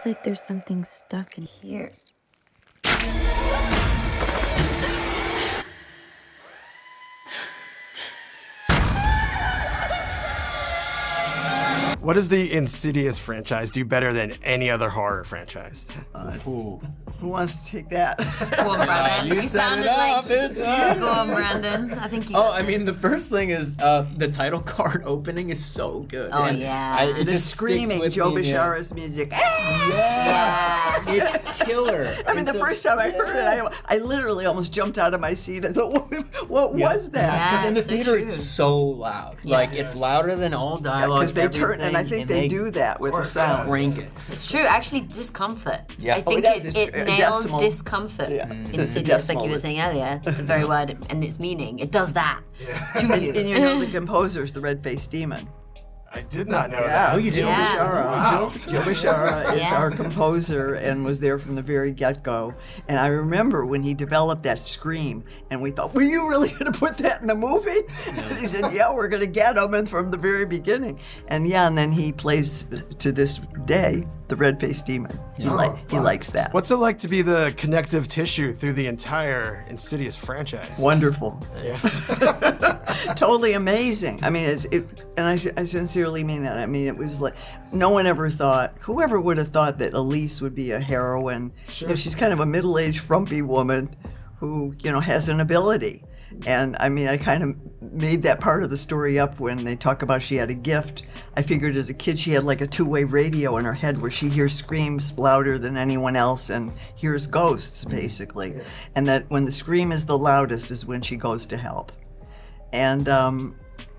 Looks like there's something stuck in here. What does the Insidious franchise do better than any other horror franchise? Who wants to take that? Go on, Brandon. You You set sounded it like. up. It's Go on, Brandon. I think you. Oh, got I mean, the this. first thing is the title card opening is so good. Oh, And yeah. it The just sticks screaming, with Joe me, yeah. Bishara's music. Yeah. It's killer. I mean, the first time I heard it, I literally almost jumped out of my seat. I thought, what was that? Yeah. Because in the so theater, true. it's so loud. Like, it's louder than all dialogue. Because they turn, and I think they do that with the sound. Rank it. It's true. Actually, discomfort. Yeah. I Oh, think it does. it It's a nails decimal. discomfort. Yeah. It's a Insidious, like you were decimal. saying earlier, the very word and its meaning. It does that to you. And you know the composer's the red-faced demon. I did not know Yeah. that. Oh, you Joe did? Yeah. Bishara. Wow. Joe Bishara is Yeah. our composer and was there from the very get-go. And I remember when he developed that scream, and we thought, were you really going to put that in the movie? And he said, yeah, we're going to get him, and from the very beginning. And yeah, and then he plays to this day the red-faced demon. He likes that. What's it like to be the connective tissue through the entire Insidious franchise? Wonderful. Yeah. Totally amazing. I mean, and I sincerely mean that. I mean, it was like, no one ever thought, whoever would have thought that Elise would be a heroine. Sure. You know, she's kind of a middle-aged, frumpy woman who, has an ability. And I mean, I kind of made that part of the story up when they talk about she had a gift. I figured as a kid she had like a two-way radio in her head where she hears screams louder than anyone else and hears ghosts, basically. And that when the scream is the loudest is when she goes to help. And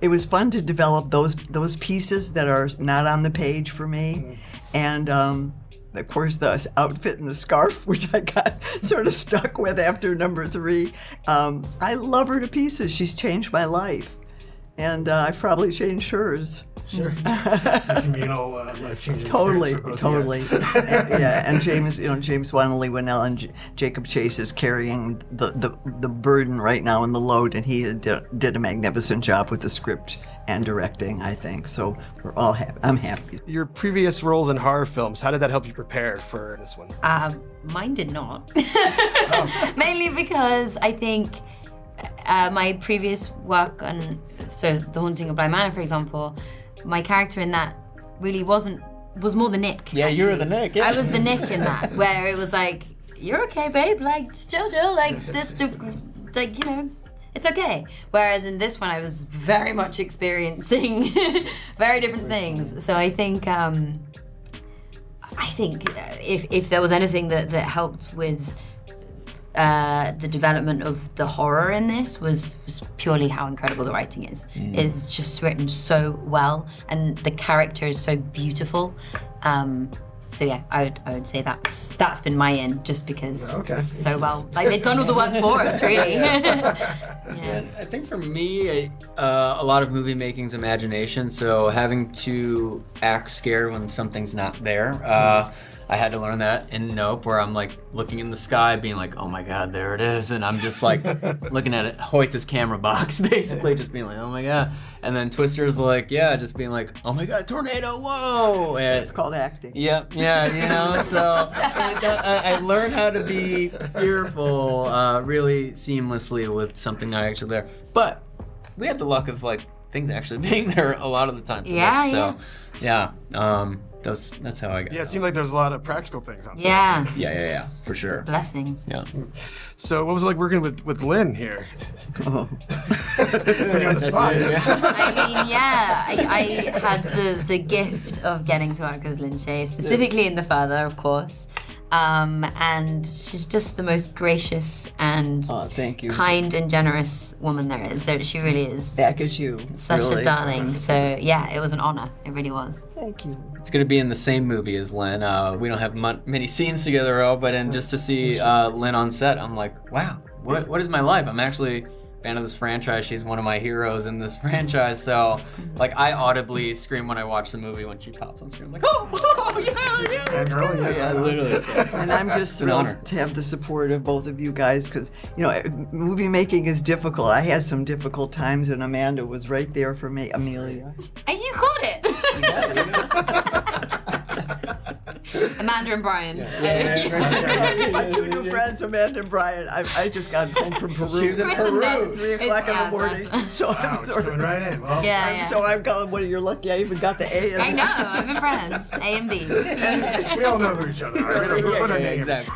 it was fun to develop those pieces that are not on the page for me. And of course, the outfit and the scarf, which I got sort of stuck with after number 3. I love her to pieces. She's changed my life. And I've probably changed hers. Sure. It's a communal, life-changing Totally, experience for both of totally. us. And James, James Wanley Winnell and Jacob Chase is carrying the burden right now and the load, and he did a magnificent job with the script and directing, I think. So we're all happy. I'm happy. Your previous roles in horror films, how did that help you prepare for this one? Mine did not. Mainly because I think my previous work on, so The Haunting of Bly Manor, for example, my character in that really was more the Nick. Yeah, you were actually. the Nick, yeah. I was the Nick in that, where it was like, you're okay, babe, like, chill, like, it's okay. Whereas in this one, I was very much experiencing very different things. So I think if there was anything that helped with the development of the horror in this was purely how incredible the writing is. It's just written so well, and the character is so beautiful. So yeah, I would say that's been my in, just because it's so well, like they've done all the work for us, really. Yeah, I think for me, a lot of movie making's imagination, so having to act scared when something's not there. I had to learn that in Nope, where I'm like looking in the sky, being like, oh my God, there it is. And I'm just like looking at it, Hoyt's camera box, basically, just being like, oh my God. And then Twister's like, yeah, just being like, oh my God, tornado, whoa. And It's called acting. yeah, so I learned how to be fearful really seamlessly with something not actually there. But we had the luck of like things actually being there a lot of the time for Yeah, this. So that's how I got. Yeah, it seemed like there's a lot of practical things on set. Yeah, for sure. Blessing. Yeah. So what was it like working with Lin here? Oh. Putting you on the spot. I mean, yeah, I had the gift of getting to work with Lin Shaye, specifically in The Further, of course. And she's just the most gracious and Thank you. kind and generous woman there is. She really is. Back as you. Such really. a darling. So yeah, it was an honor. It really was. Thank you. It's gonna be in the same movie as Lin. We don't have many scenes together, but just to see Lin on set, I'm like, wow, what is my life? I'm actually a fan of this franchise. She's one of my heroes in this franchise. So, like, I audibly scream when I watch the movie when she pops on screen. I'm like, oh yeah, that's Girl, yeah, literally. So. And I'm just an honor. thrilled to have the support of both of you guys, because movie making is difficult. I had some difficult times, and Amanda was right there for me. Amelia. And you got it. Amanda and Brian. My two new friends, Amanda and Brian. I just got home from Peru. She's in Peru, 3 o'clock in the morning. So Wow, I'm sort coming right in. Well, So I'm calling. What? You're lucky. I even got the A. I know. I'm impressed. A and B. we all know who each other are. We don't put our names. Exactly.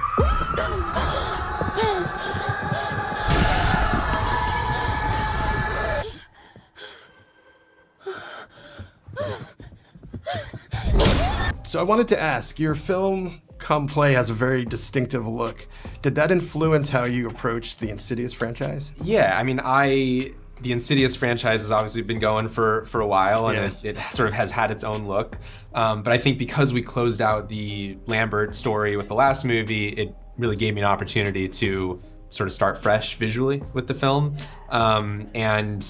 So I wanted to ask, your film Come Play has a very distinctive look. Did that influence how you approached the Insidious franchise? Yeah, I mean, the Insidious franchise has obviously been going for a while, and it sort of has had its own look. But I think because we closed out the Lambert story with the last movie, it really gave me an opportunity to sort of start fresh visually with the film. And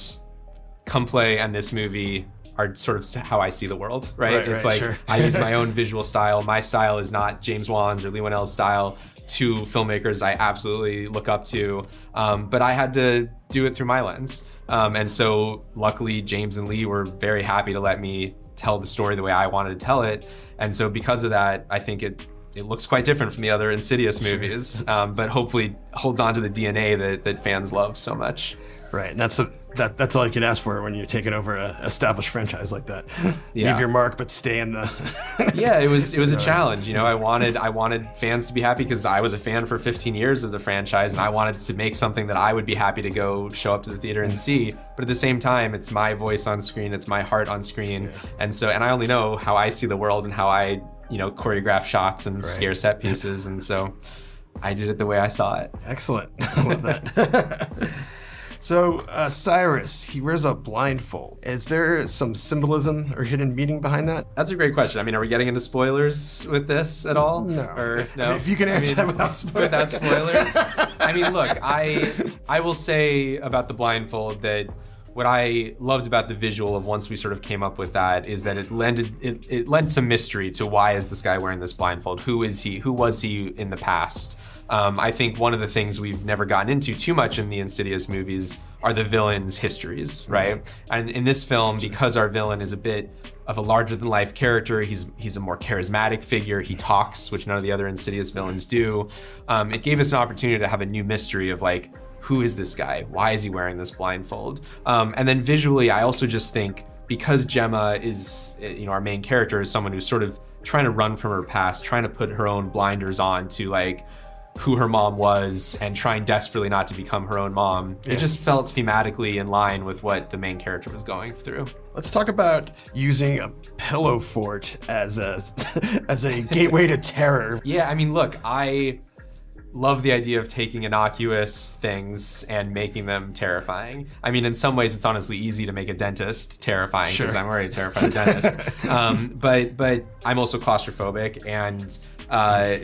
Come Play and this movie are sort of how I see the world, right? It's like, sure. I use my own visual style. My style is not James Wan's or Lee Whannell's style, two filmmakers I absolutely look up to. But I had to do it through my lens. And so luckily James and Lee were very happy to let me tell the story the way I wanted to tell it. And so because of that, I think it looks quite different from the other Insidious movies, but hopefully holds on to the DNA that fans love so much. Right, and that's all you can ask for when you're taking over an established franchise like that. Yeah. Leave your mark, but stay in the. Yeah, it was a challenge. You know, I wanted fans to be happy because I was a fan for 15 years of the franchise, and I wanted to make something that I would be happy to go show up to the theater and see. But at the same time, it's my voice on screen, it's my heart on screen, and I only know how I see the world and how I, choreograph shots and scare set pieces, and so I did it the way I saw it. Excellent. I love that. So, Cyrus, he wears a blindfold. Is there some symbolism or hidden meaning behind that? That's a great question. I mean, are we getting into spoilers with this at all? No. Or no? If you can answer that without spoilers. Without spoilers. I mean, look, I will say about the blindfold that what I loved about the visual of once we sort of came up with that is that it lent some mystery to why is this guy wearing this blindfold? Who is he? Who was he in the past? I think one of the things we've never gotten into too much in the Insidious movies are the villains' histories, right? And in this film, because our villain is a bit of a larger-than-life character, he's a more charismatic figure, he talks, which none of the other Insidious villains do, it gave us an opportunity to have a new mystery of like, who is this guy? Why is he wearing this blindfold? And then visually, I also just think because Gemma is, our main character is someone who's sort of trying to run from her past, trying to put her own blinders on to like, who her mom was and trying desperately not to become her own mom. It just felt thematically in line with what the main character was going through. Let's talk about using a pillow fort as a gateway to terror. Yeah, I mean, look, I love the idea of taking innocuous things and making them terrifying. I mean, in some ways, it's honestly easy to make a dentist terrifying because I'm already terrified of dentists. But I'm also claustrophobic, and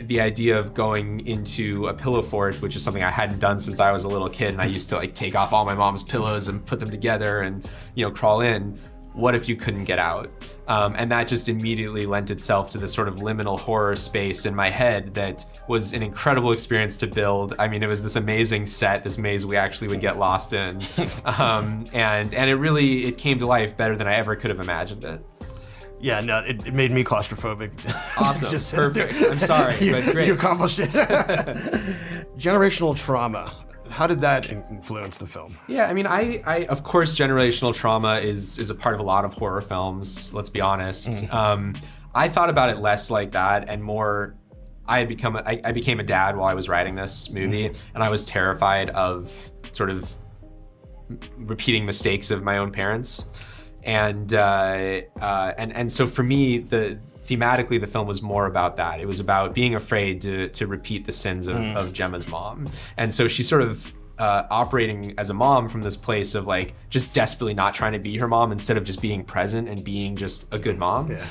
the idea of going into a pillow fort, which is something I hadn't done since I was a little kid, and I used to like take off all my mom's pillows and put them together and crawl in. What if you couldn't get out? And that just immediately lent itself to this sort of liminal horror space in my head that was an incredible experience to build. I mean, it was this amazing set, this maze we actually would get lost in. And it came to life better than I ever could have imagined it. Yeah, no, it made me claustrophobic. Awesome, Just perfect. I'm sorry, but great. You accomplished it. Generational trauma. How did that influence the film? Yeah, I mean, I of course, generational trauma is a part of a lot of horror films, let's be honest. I thought about it less like that and more, I became a dad while I was writing this movie, and I was terrified of sort of repeating mistakes of my own parents. And so for me, thematically, the film was more about that. It was about being afraid to repeat the sins of Gemma's mom. And so she's sort of operating as a mom from this place of like just desperately not trying to be her mom instead of just being present and being just a good mom. Yeah.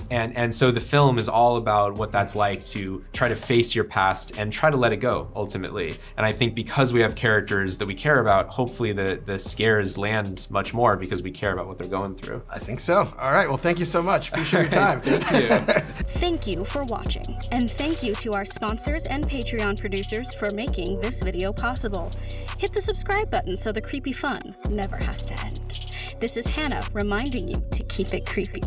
And so the film is all about what that's like to try to face your past and try to let it go ultimately. And I think because we have characters that we care about, hopefully the scares land much more because we care about what they're going through. I think so. All right, well, thank you so much. Appreciate your time. Thank you. Thank you for watching, and thank you to our sponsors and Patreon producers for making this video possible. Hit the subscribe button so the creepy fun never has to end. This is Hannah reminding you to keep it creepy.